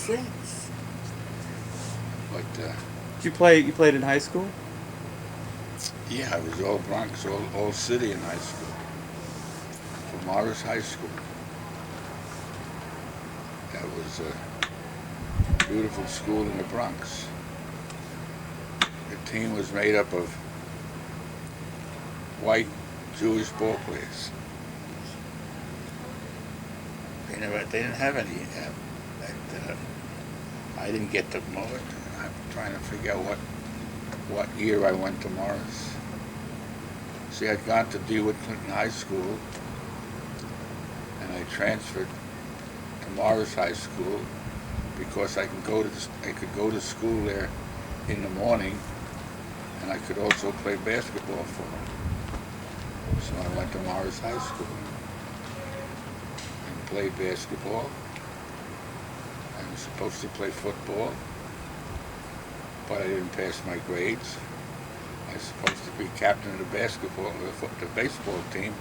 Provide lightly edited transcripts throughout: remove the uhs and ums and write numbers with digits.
sense. But Did you play? You played in high school? yeah, I was all Bronx, all city in high school. From Morris High School. That was a beautiful school in the Bronx. The team was made up of white Jewish ball players. They didn't have any. I didn't get the moment. I'm trying to figure out what year I went to Morris. See, I'd gone to DeWitt Clinton High School, and I transferred to Morris High School because I could go to school there in the morning, and I could also play basketball for them. So I went to Morris High School and played basketball. I was supposed to play football, but I didn't pass my grades. I was supposed to be captain of the baseball team,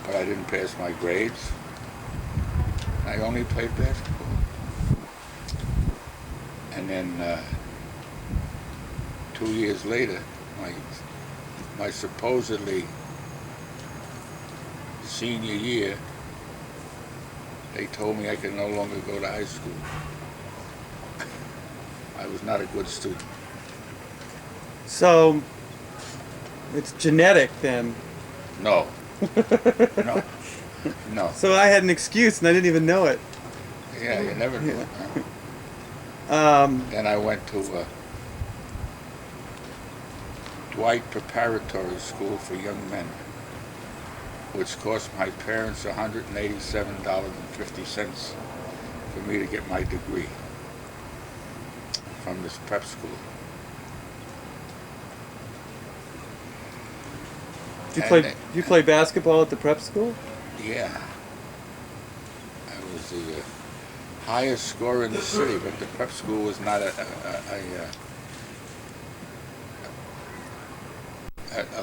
but I didn't pass my grades. I only played basketball. And then 2 years later, my supposedly senior year, they told me I could no longer go to high school. I was not a good student. So it's genetic then. No. No. No. So I had an excuse and I didn't even know it. Yeah, you never knew it. Then I went to Dwight Preparatory School for Young Men, which cost my parents $187.50 for me to get my degree from this prep school. Did you play basketball at the prep school? Yeah. I was the highest scorer in the city, but the prep school was not a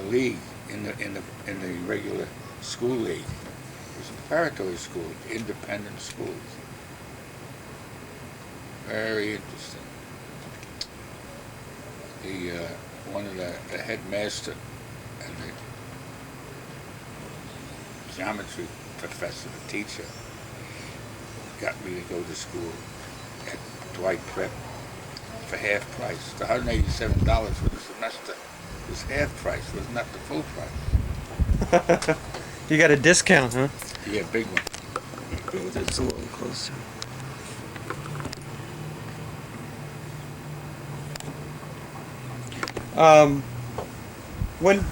league in the regular school league. It was a preparatory school, independent schools. Very interesting. One of the headmaster and the geometry professor, the teacher, got me to go to school at Dwight Prep for half price. The $187 for the semester was half price, was not the full price. You got a discount, huh? Yeah, big one. Move this a little closer. When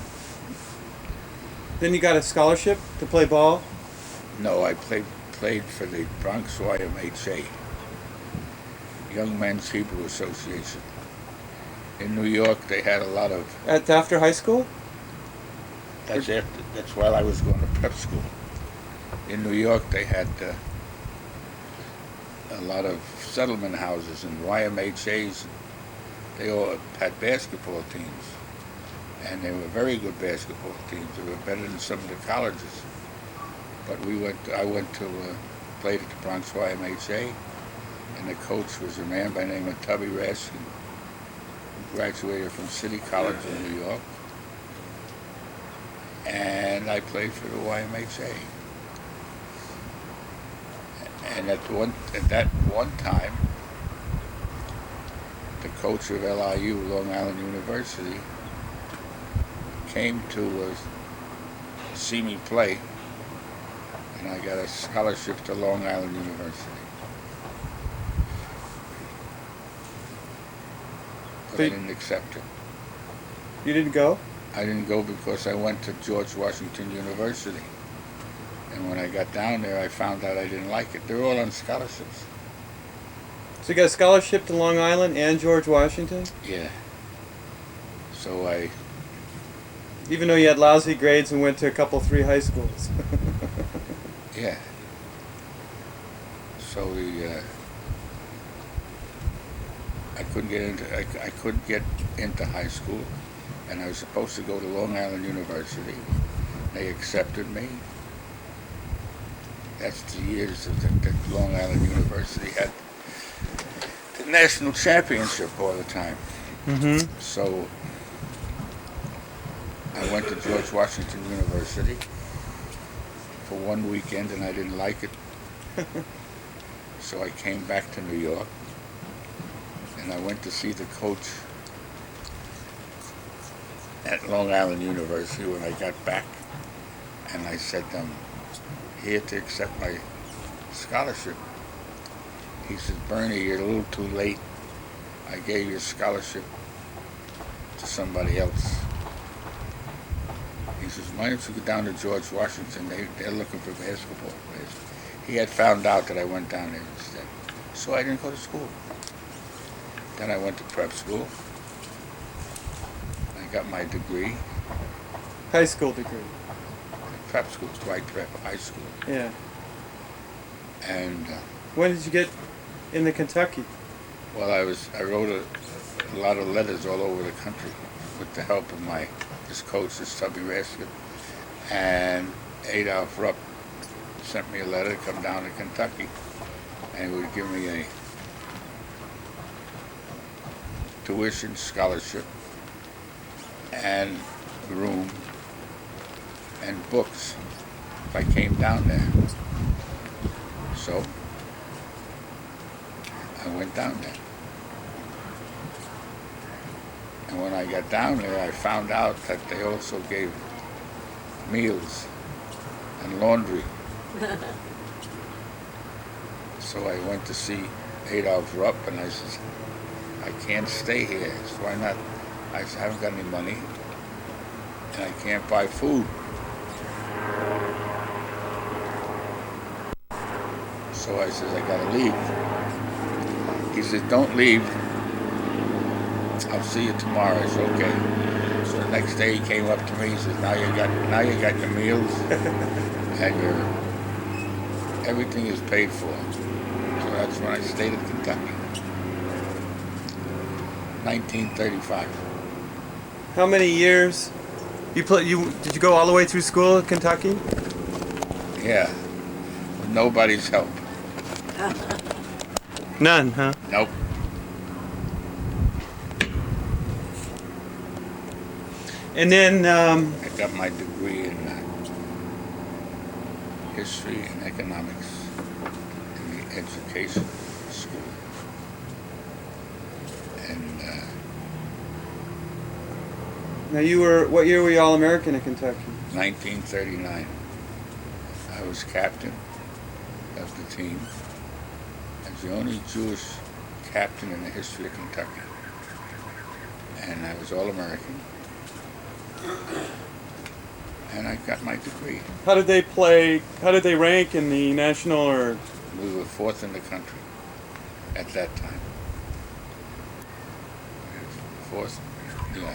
then you got a scholarship to play ball? No, I played for the Bronx YMHA, Young Men's Hebrew Association. In New York, they had a lot of. After high school? That's while I was going to prep school. In New York, they had a lot of settlement houses and YMHAs. They all had basketball teams, and they were very good basketball teams. They were better than some of the colleges. But I went to played at the Bronx YMHA, and the coach was a man by the name of Tubby Raskin, who graduated from City College in New York. And I played for the YMHA. And at that one time, the coach of LIU, Long Island University, came to see me play, and I got a scholarship to Long Island University. But I didn't accept it. You didn't go? I didn't go because I went to George Washington University. And when I got down there, I found out I didn't like it. They were all on scholarships. So you got a scholarship to Long Island and George Washington? Yeah. So Even though you had lousy grades and went to a couple, 3 high schools. yeah. So I couldn't get into high school, and I was supposed to go to Long Island University. They accepted me. That's the years that Long Island University had national championship all the time. Mm-hmm. So I went to George Washington University for one weekend and I didn't like it. So I came back to New York and I went to see the coach at Long Island University when I got back, and I said, I'm here to accept my scholarship. He said, Bernie, you're a little too late. I gave your scholarship to somebody else. He says, why don't you go down to George Washington? They're looking for basketball players. He had found out that I went down there instead. So I didn't go to school. Then I went to prep school. I got my degree. High school degree. Prep school, Dwight Prep High School. Yeah. And When did you get into Kentucky? well, I wrote a lot of letters all over the country with the help of this coach, this Tubby Raskin, and Adolph Rupp sent me a letter to come down to Kentucky, and he would give me a tuition scholarship and room and books if I came down there. So I went down there. And when I got down there, I found out that they also gave meals and laundry. So I went to see Adolph Rupp, and I said, I can't stay here. So why not? I said, I haven't got any money, and I can't buy food. So I says, I gotta leave. He says, don't leave. I'll see you tomorrow. I said, okay. So the next day he came up to me. He says, now you got your meals and everything is paid for. So that's when I stayed in Kentucky. 1935. How many years? Did you go all the way through school at Kentucky? Yeah, with nobody's help. None, huh? Nope. And then I got my degree in history and economics in the education school. And now what year were you All-American at Kentucky? 1939, I was captain of the team. I was the only Jewish captain in the history of Kentucky. And I was All-American. And I got my degree. How did they play? How did they rank in the national or? We were fourth in the country at that time. Fourth, yeah.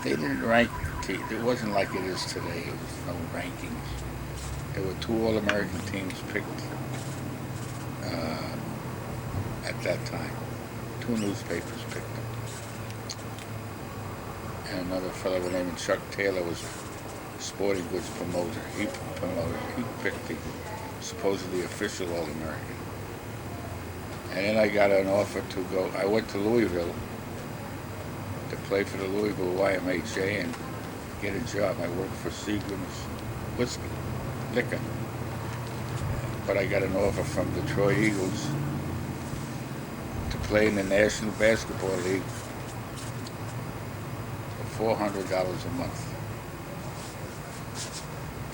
They didn't rank. It wasn't like it is today. It was no rankings. There were two All-American teams picked at that time. Two newspapers picked them. And another fellow by the name of Chuck Taylor was a sporting goods promoter. He picked the supposedly official All-American. And then I got an offer to go. I went to Louisville to play for the Louisville YMHA and get a job. I worked for Seagram's Whiskey, Liquor. But I got an offer from Detroit Eagles to play in the National Basketball League for $400 a month.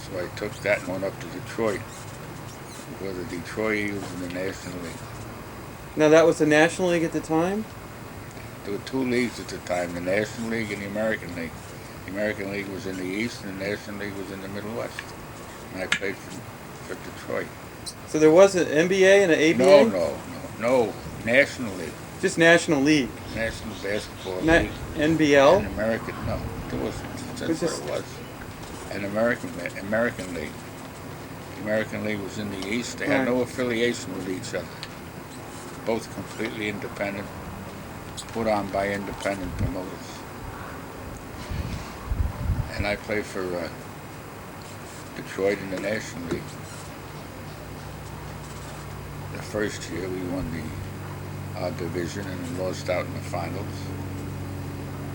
So I took that and went up to Detroit for the Detroit Eagles in the National League. Now that was the National League at the time? There were two leagues at the time, the National League and the American League. The American League was in the East and the National League was in the Middle West. And I played for Detroit. So there was an NBA and an ABA? No. National League. Just National League. National Basketball League. NBL? And American, no. There wasn't. That's what it was. An American League. The American League was in the East. They had no affiliation with each other. Both completely independent, put on by independent promoters. And I played for Detroit in the National League. The first year we won the our division and lost out in the finals.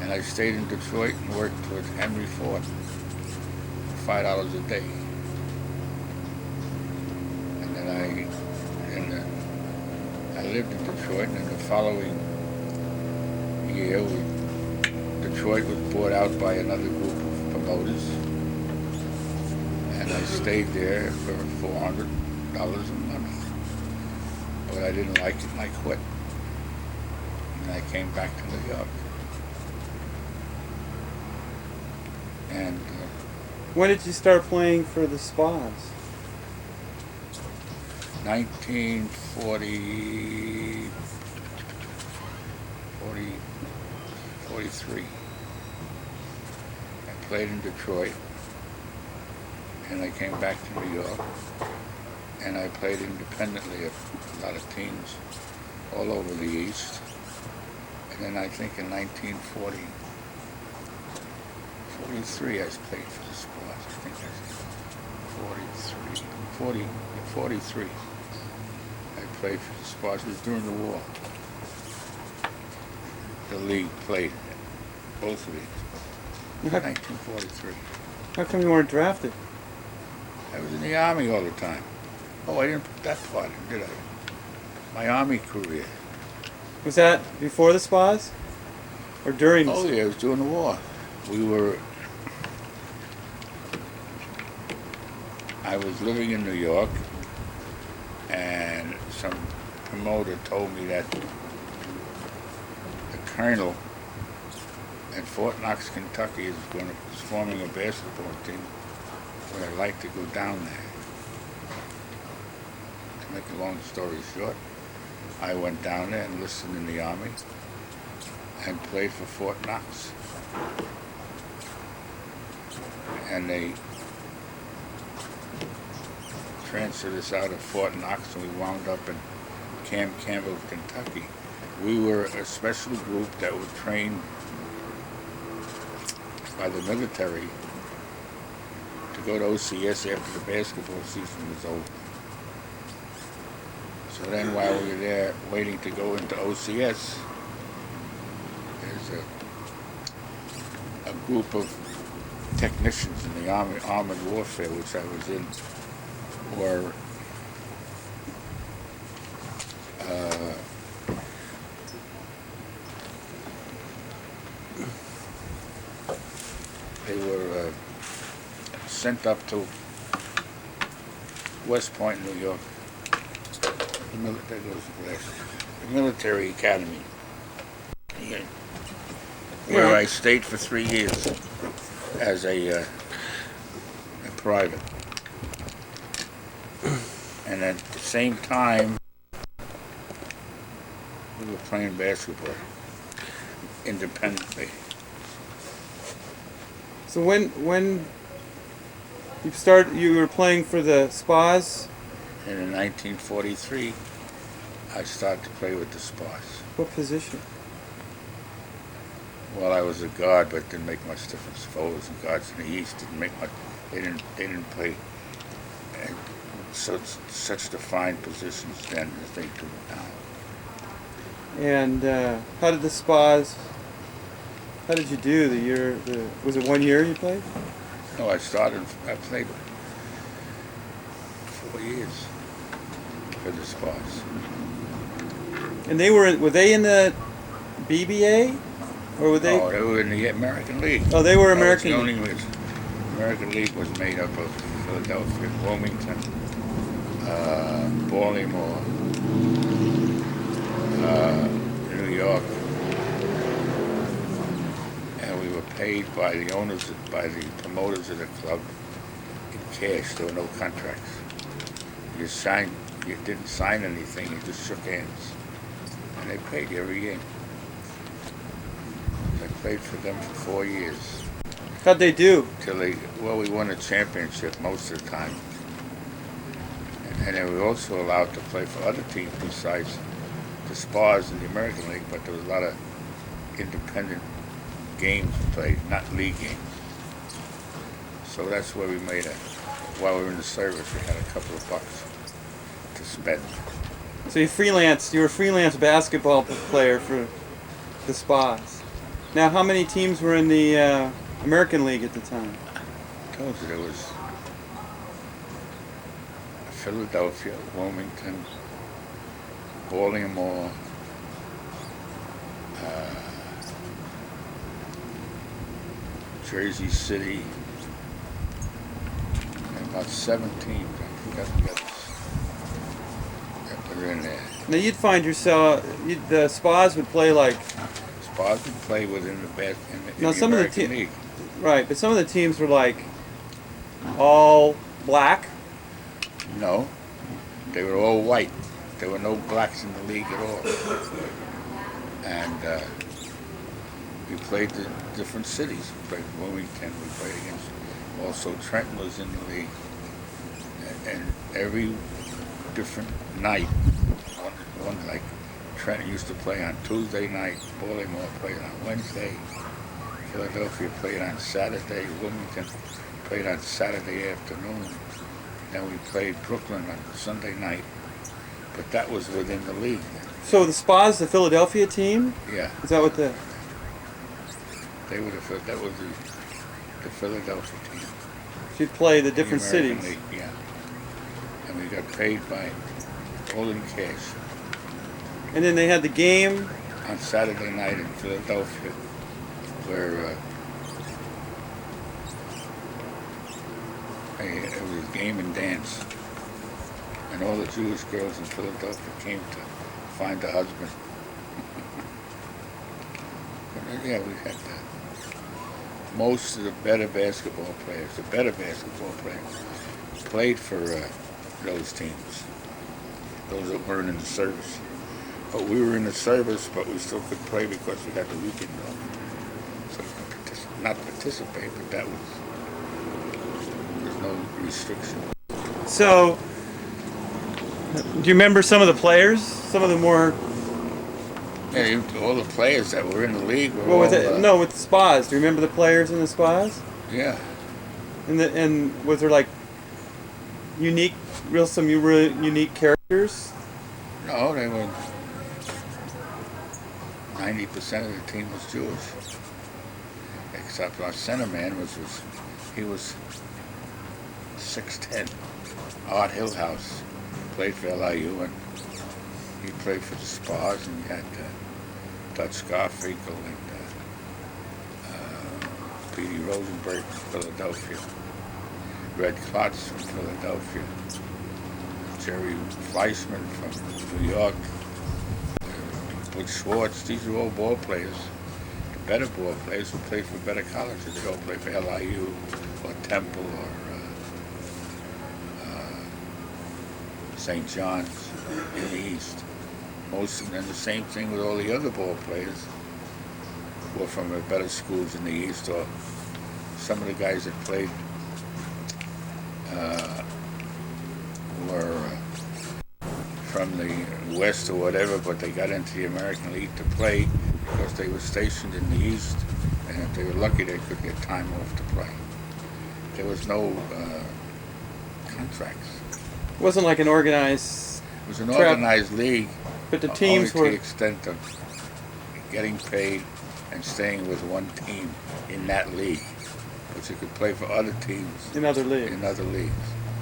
And I stayed in Detroit and worked with Henry Ford for $5 a day. And then I lived in Detroit, and then the following year, Detroit was bought out by another group of promoters, and I stayed there for $400 a month. But I didn't like it, and I quit. And I came back to New York. And When did you start playing for the SPHAS? 43. I played in Detroit, and I came back to New York, and I played independently at a lot of teams all over the East. And then I think in 1943 I played for the SPHAS. I think that's 43. I played for the SPHAS. It was during the war. The league played both of these. 1943. How come you weren't drafted? I was in the Army all the time. Oh, I didn't put that part in, did I? My Army career. Was that before the SPHAS? Or during? Oh yeah, it was during the war. I was living in New York, and some promoter told me that the colonel at Fort Knox, Kentucky is forming a basketball team. But I'd like to go down there. To make a long story short, I went down there and enlisted in the Army and played for Fort Knox. And they transferred us out of Fort Knox, and we wound up in Camp Campbell, Kentucky. We were a special group that were trained by the military to go to OCS after the basketball season was over. So then while we were there waiting to go into OCS, there's a group of technicians in the armored warfare, which I was in, were sent up to West Point, New York. The military academy, where I stayed for 3 years as a private. And at the same time, we were playing basketball independently. So when you were playing for the SPHAS? And in 1943, I started to play with the SPHAS. What position? Well, I was a guard, but it didn't make much difference. Forwards and guards in the East didn't make much. They didn't play such defined positions then as they do now. And how did the SPHAS? How did you do the year? Was it 1 year you played? No, I played 4 years for the SPHAS. And were they in the BBA, or were they? No, they were in the American League. Oh, they were American. The American League was made up of Philadelphia, Wilmington, Baltimore, New York, and we were paid by the owners, by the promoters of the club in cash. There were no contracts. You didn't sign anything. You just shook hands, and they paid you every game. I played for them for 4 years. How'd they do? We won a championship most of the time. And they were also allowed to play for other teams besides the SPHAS in the American League, but there was a lot of independent games played, not league games. So that's where we made while we were in the service, we had a couple of bucks to spend. So you freelanced. You were a freelance basketball player for the SPHAS. Now, how many teams were in the American League at the time? I told you there was Philadelphia, Wilmington, Baltimore, Jersey City, and about 7 teams. I forgot that were in there. Now you'd find yourself, the SPHAS would play like. SPHAS would play within the best in Now the some of the American League. right, but some of the teams were like all black. No, they were all white. There were no blacks in the league at all. And we played the different cities. We played Wilmington. We played against. Also, Trenton was in the league. And every different night, one like Trenton used to play on Tuesday night. Baltimore played on Wednesday. Philadelphia played on Saturday. Wilmington played on Saturday afternoon. Then we played Brooklyn on Sunday night. But that was within the league. So the SPHAS, the Philadelphia team? Yeah. Is that what the... That was the Philadelphia team. You'd play the different The American cities. League, yeah. And we got paid by all in cash. And then they had the game. On Saturday night in Philadelphia, where it was game and dance. And all the Jewish girls in Philadelphia came to find a husband. But, yeah, we had most of the better basketball players played for those teams, those that weren't in the service. But we were in the service, but we still could play because we had the weekend off. So we could not participate, but there's no restriction. So, do you remember some of the players? Some of the more... Yeah, all the players that were in the league were Well, with all... no, with the SPHAS. Do you remember the players in the SPHAS? Yeah. And was there like some unique characters? No, they were... 90% of the team was Jewish. Except our center man was 6'10". Art Hillhouse played for LIU, and he played for the SPHAS, and you had Dutch Garfinkel and Petey Rosenberg from Philadelphia, Red Klotz from Philadelphia, Jerry Fleischman from New York, Butch Schwartz. These are all ball players. The better ball players who played for better colleges. They all play for LIU or Temple or St. John's in the East. Most of them, the same thing with all the other ball players, were from the better schools in the East, or some of the guys that played were from the West or whatever, but they got into the American League to play because they were stationed in the East, and if they were lucky, they could get time off to play. There was no contracts. It wasn't like an organized... It was an organized league, but the teams only were... to the extent of getting paid and staying with one team in that league. But you could play for other teams in other leagues.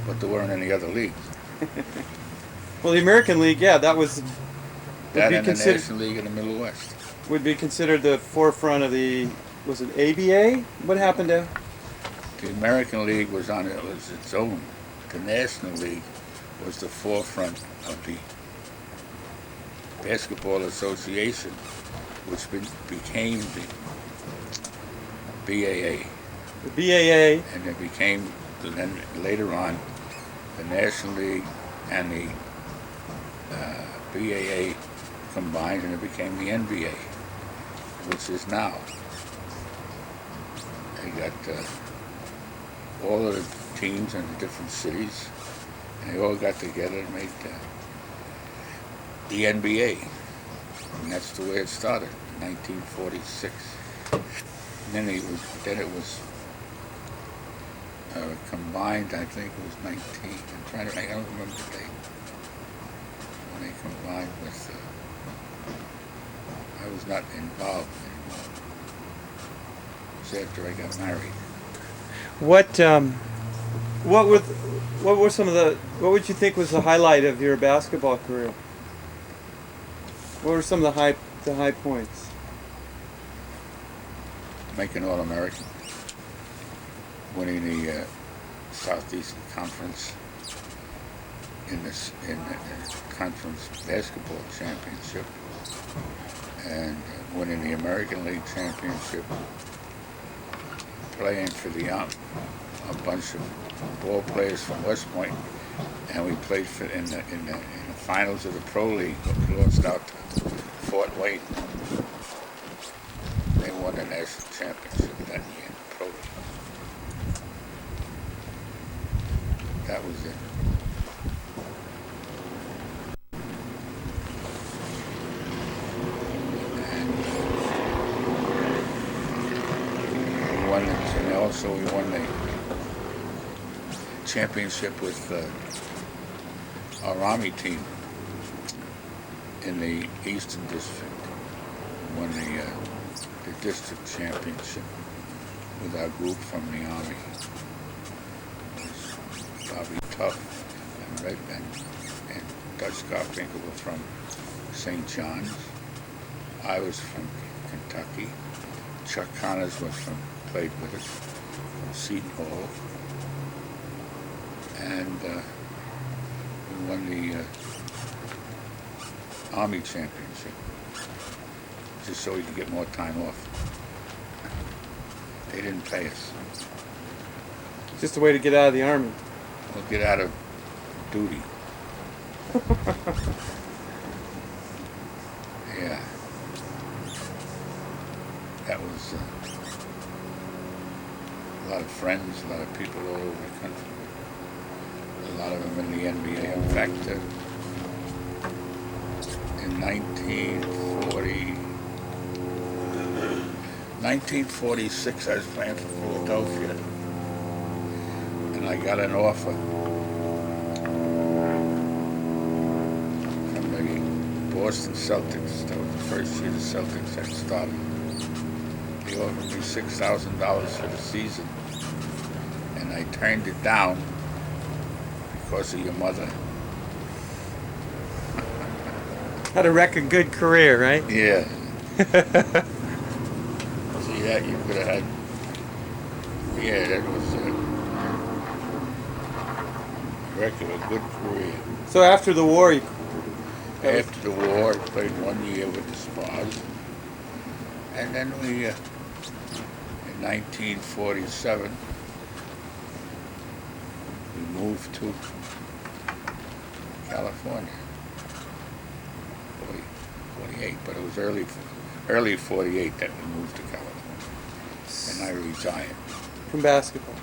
But there weren't any other leagues. Well, the American League, yeah, that was... That and the National League in the Middle West. Would be considered the forefront of the... Was it ABA? What happened to... The American League was its own. The National League was the forefront of the Basketball Association, which became the BAA. The BAA. And it became, then later on, the National League and the BAA combined, and it became the NBA, which is now. They got all of the teams in the different cities, and they all got together and made the NBA. And that's the way it started, 1946. And then it was combined, I think it was 19. I don't remember the date. they combined with, I was not involved anymore. It was after I got married. What were some of the, what would you think was the highlight of your basketball career? What were some of the high points? Making All-American, winning the Southeastern Conference in the conference basketball championship, and winning the American League championship, playing for a bunch of ball players from West Point, and we played in the finals of the Pro League. We lost out to Fort Wayne. They won the national championship that year in the Pro League. That was it. And we won and also we won the championship with our Army team in the Eastern District. Won the district championship with our group from the Army. It was Bobby Tuff and Red and Dutch Garfinkel were from St. John's. I was from Kentucky. Chuck Connors played with us from Seton Hall. And we won the Army championship, just so we could get more time off. They didn't pay us. Just a way to get out of the Army. We'll get out of duty. Yeah. That was a lot of friends, a lot of people all over the country. A lot of them in the NBA. In fact, in 1946, I was playing for Philadelphia, and I got an offer from the Boston Celtics. That was the first year the Celtics had started. They offered me $6,000 for the season, and I turned it down because of your mother. How to wreck a good career, right? Yeah. See that you could have had. Yeah, that was a wreck of a good career. So after the war, After the war, I played 1 year with the SPHAS, and then we, in 1947, we moved to California. 48, but it was early 48 that we moved to California, and I retired. from basketball.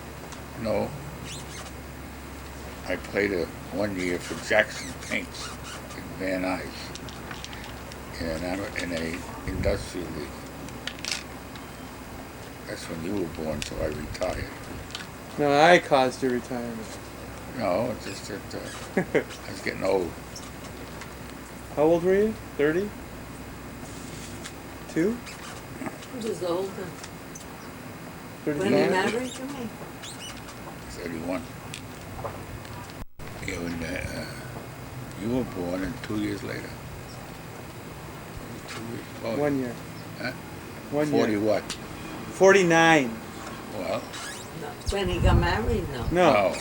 No, I played 1 year for Jackson Paints in Van Nuys in a industrial league. That's when you were born, so I retired. No, I caused your retirement. No, it's just that I was getting old. How old were you? 30? 2? Who was older? 35? When you married to me? 31. Yeah, when you were born, and 2 years later. 2 years. Oh, 1 year. Huh? 1 40 year. what? 49. Well, No. When he got married, no. No,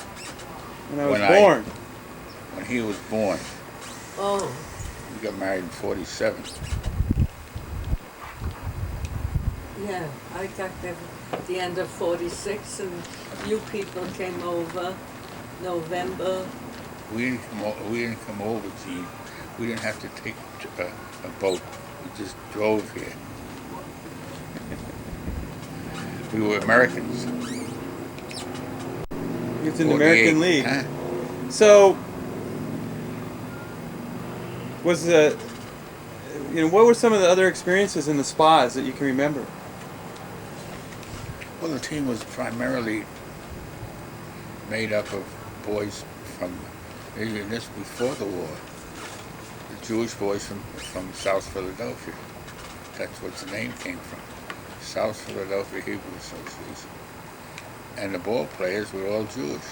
no. when I was When born. When he was born, Oh, we got married in 47. yeah. I got there at the end of 46, and you people came over November. We didn't come over, Gene. We didn't have to take a boat. We just drove here. We were Americans. It's in the American 48, League. huh? So, what were some of the other experiences in the SPHAS that you can remember? Well, the team was primarily made up of boys from, even this before the war. Jewish boys from South Philadelphia. That's what the name came from. South Philadelphia Hebrew Association. And the ball players were all Jewish.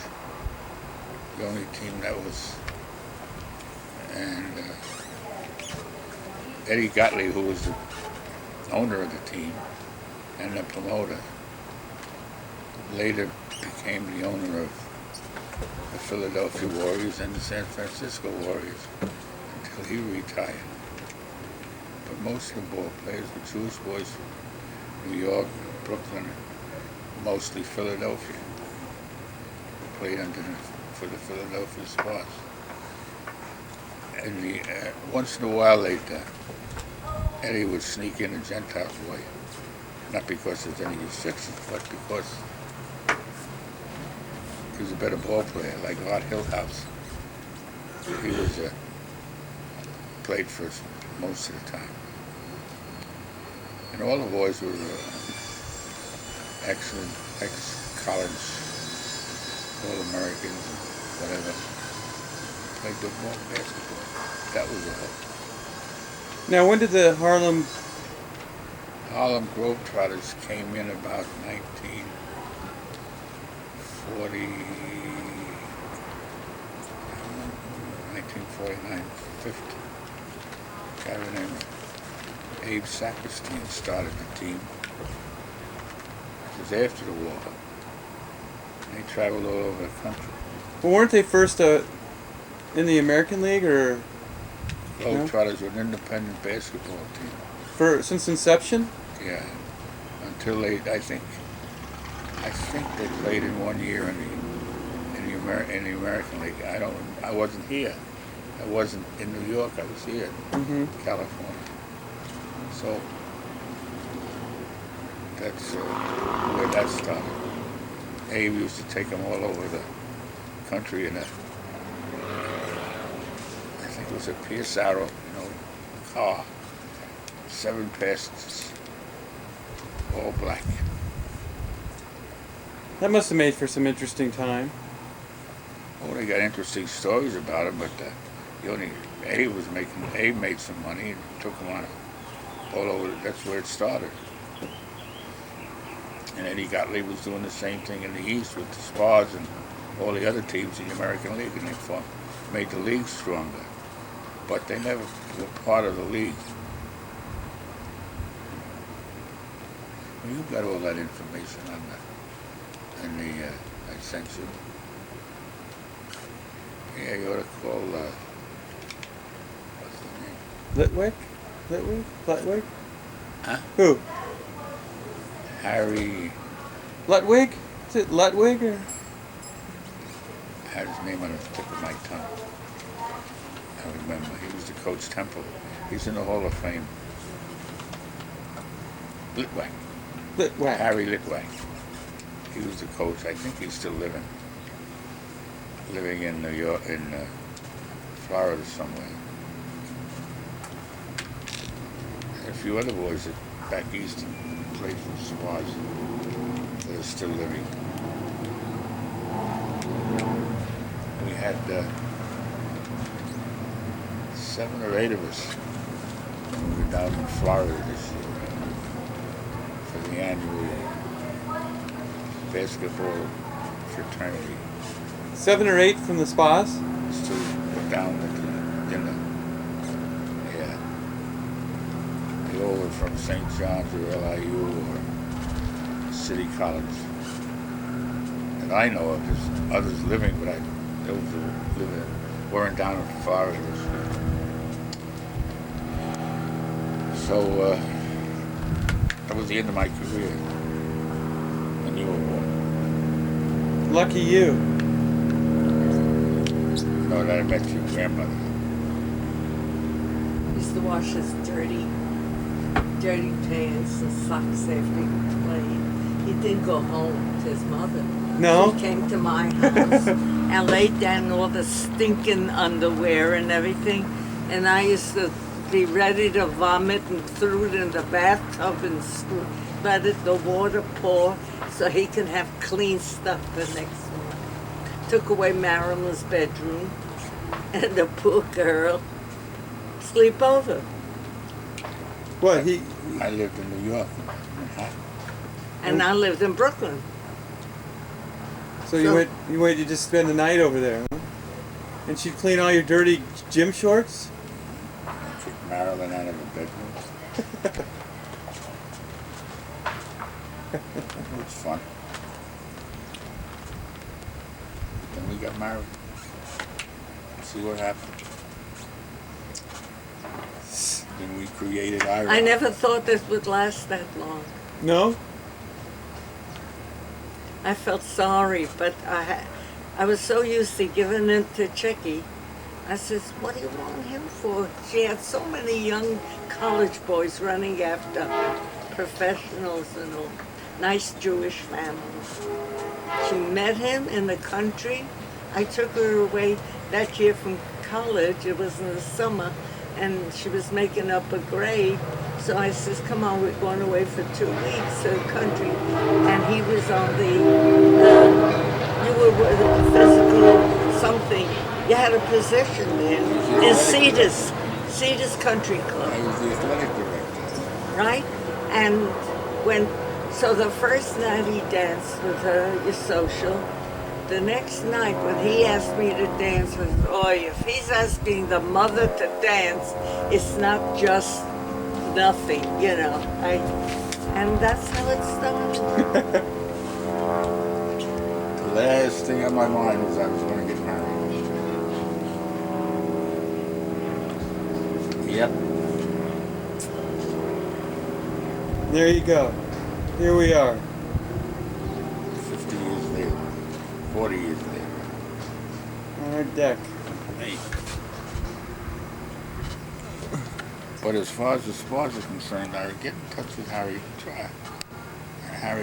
The only team that was. And Eddie Gottlieb, who was the owner of the team and the promoter, later became the owner of the Philadelphia Warriors and the San Francisco Warriors until he retired. But most of the ball players were Jewish boys from New York, Brooklyn, mostly Philadelphia. Played for the Philadelphia SPHAS. And once in a while, Eddie would sneak in a Gentile boy, not because there's any restrictions, but because he was a better ball player, like Art Hillhouse. He was played first most of the time. And all the boys were excellent, ex-college, All-Americans, whatever. Played good ball, basketball. That was all. Now, when did the Harlem Globetrotters came in about 1949, 50. Guy named Abe Saperstein started the team. It was after the war. They traveled all over the country. Well, weren't they first in the American League, or Globetrotters were an independent basketball team. since inception? Yeah, until I think they played in 1 year in the American League. I wasn't here. I wasn't in New York. I was here, in California. So that's where that started. Abe used to take them all over the country in I think it was a Pierce Arrow, car, 7 passengers, all black. That must have made for some interesting time. Oh, they got interesting stories about him, but Abe made some money and took them on all over. That's where it started. And Eddie Gottlieb was doing the same thing in the East with the SPHAS and all the other teams in the American League, and they made the league stronger. But they never were part of the league. Well, you got all that information on that. I sent you. Yeah, you ought to call, what's the name? Lutwig? Huh? Who? Harry, Lutwig? Is it Lutwig, or? I had his name on the tip of my tongue. I remember. He was the coach Temple. He's in the Hall of Fame. Litwag. Harry Litwag. He was the coach. I think he's still living in New York, in Florida somewhere. And a few other boys that back east played for SPHAS that are still living. We had 7 or 8 of us when we were down in Florida this year for the annual basketball fraternity. 7 or 8 from the SPHAS? Still down at the dinner. Yeah. They all were from St. John's or LIU or City College. And I know of, there's others living, but those who weren't down in Florida this year. So that was the end of my career when you were born. Lucky you. No, that I met your grandmother. Used to wash his dirty pants and socks after he played. He didn't go home to his mother. No? She came to my house and laid down all the stinking underwear and everything. And I used to be ready to vomit and threw it in the bathtub and let the water pour so he can have clean stuff the next morning. Took away Marilyn's bedroom, and the poor girl sleep over. What he? I lived in New York. And I lived in Brooklyn. So you went to just spend the night over there, huh? And she'd clean all your dirty gym shorts? Kick Marilyn out of the bedroom. It was fun. Then we got married. See what happened. Then we created Ira. I never thought this would last that long. No? I felt sorry, but I was so used to giving it to Chicky. I says, what do you want him for? She had so many young college boys running after her, professionals and all, nice Jewish families. She met him in the country. I took her away that year from college. It was in the summer, and she was making up a grade. So I says, come on, we're going away for 2 weeks to the country. And he was on the, you were with a physical something. You had a position there in Cedars Country Club. I was the athletic director. Right? And so the first night he danced with her, your social. The next night when he asked me to dance with if he's asking the mother to dance, it's not just nothing, you know. And that's how it started. The last thing on my mind was I was going to get married. Yep. There you go. Here we are. 50 years later. 40 years later. On our deck. Hey. But as far as the SPHAS are concerned, I would get in touch with Harry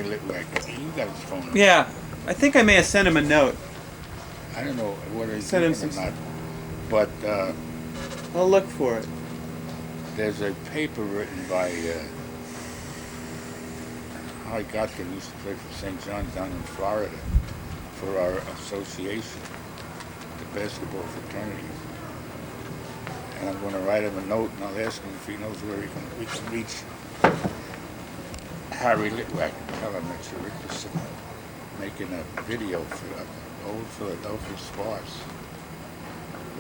Litwack. You got his phone number. Yeah. I think I may have sent him a note. I don't know whether he's Send him doing it some. or not. But I'll look for it. there's a paper written by Harry Gotkin, used to play for St. John's down in Florida, for our association, the basketball fraternity. And I'm going to write him a note, and I'll ask him if he knows where we can reach Harry Litwack and tell him that you're interested in making a video for the old Philadelphia SPHAS.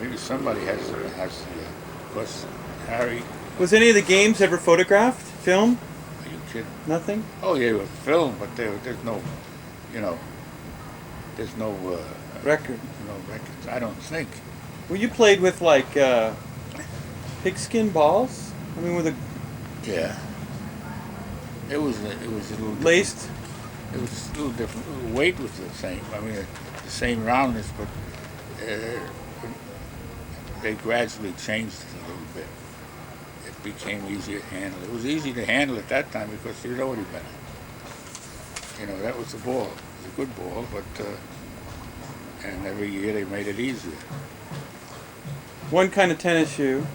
Maybe somebody has the, of course, Harry. Was any of the games ever photographed? Filmed? Are you kidding? Nothing? Oh, yeah, it was filmed, but there's no, there's no Record. no records. I don't think. Well, you played with like pigskin balls? I mean, with a Yeah. It was a little different. laced? It was a little different. The weight was the same. I mean, the same roundness, but they gradually changed it a little bit. It became easier to handle. It was easy to handle at that time because you'd already been. That was the ball. It was a good ball, but and every year they made it easier. One kind of tennis shoe.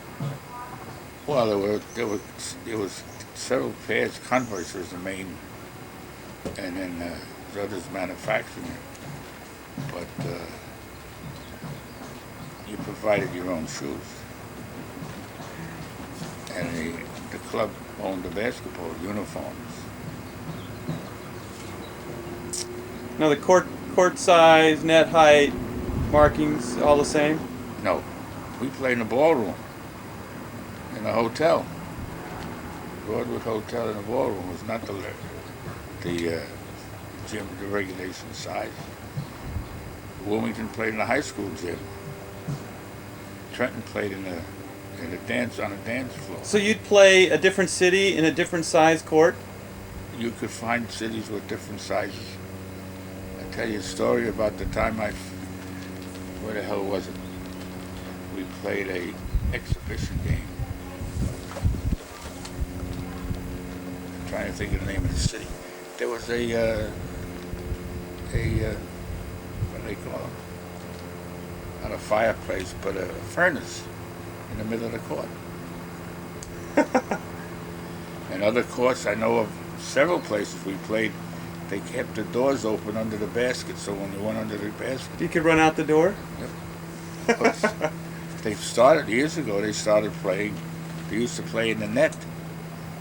Well, there was several pairs. Converse was the main, and then the others manufacturing it. But you provided your own shoes, and the club owned the basketball uniforms. Now the court size, net height, markings, all the same? No, we played in the ballroom, in the hotel. Broadwood Hotel in the ballroom was not the gym, the regulation size. Wilmington played in the high school gym. Trenton played in a dance on a dance floor. So you'd play a different city in a different size court? You could find cities with different sizes. I'll tell you a story about the time where the hell was it? We played a exhibition game. I'm trying to think of the name of the city. There was a what do they call it? Not a fireplace, but a furnace in the middle of the court. And other courts, I know of several places we played, they kept the doors open under the basket, so when you went under the basket, You could run out the door? they started, years ago, they started playing They used to play in the net.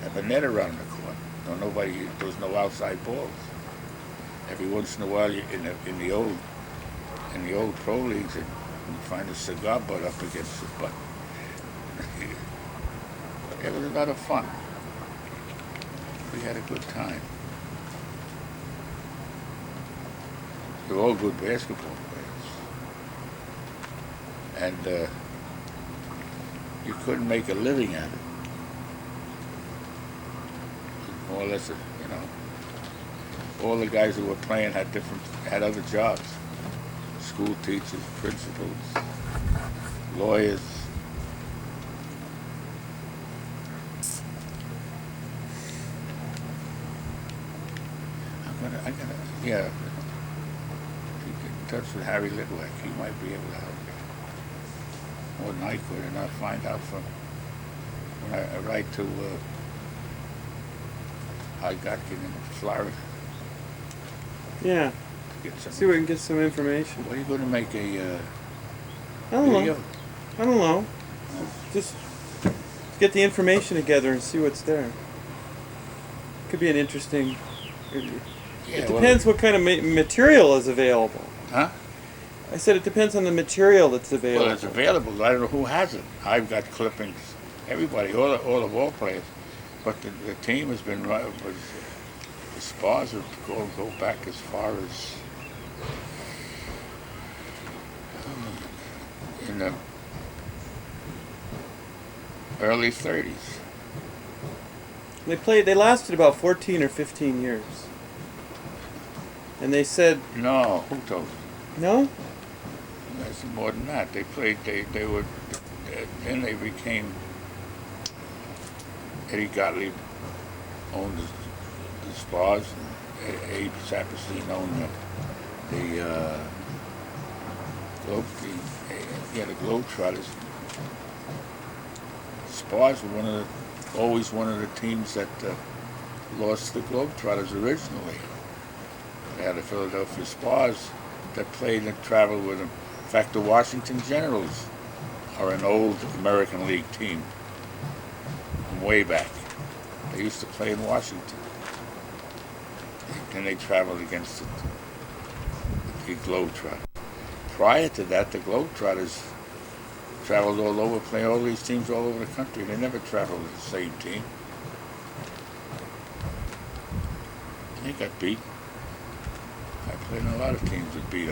Have a net around the court. No, nobody. There was no outside balls. Every once in a while, in the old pro leagues, you find a cigar butt up against the butt. It was a lot of fun. We had a good time. They were all good basketball players, and you couldn't make a living at it. More or less, all the guys who were playing had other jobs. School teachers, principals, lawyers. Yeah. If you get in touch with Harry Litwack, he might be able to help you. More than I could, and I'll find out from when I write to Gatkin in Florida. Yeah. To get some. See if we can get some information. What are you going to make I don't video? know. I don't know. Just get the information together and see what's there. Could be an interesting. Yeah, It depends what kind of material is available. Huh? I said it depends on the material that's available. Well, it's available. I don't know who has it. I've got clippings. Everybody, all the ball players. But the team has been right. The SPHAS would go back as far as in the early 30s. They lasted about 14 or 15 years. And they said, No, who told you? no? That's more than that. They played. They were. Then they became. Eddie Gottlieb owned the SPHAS. And Abe Saperstein owned the Globetrotters. SPHAS were always one of the teams that lost to the Globetrotters originally. They had the Philadelphia SPHAS that played and traveled with them. In fact, the Washington Generals are an old American League team from way back. They used to play in Washington. Then they traveled against the Globetrotters. Prior to that, the Globetrotters traveled all over, playing all these teams all over the country. They never traveled with the same team. They got beat. I played in a lot of teams that beat them.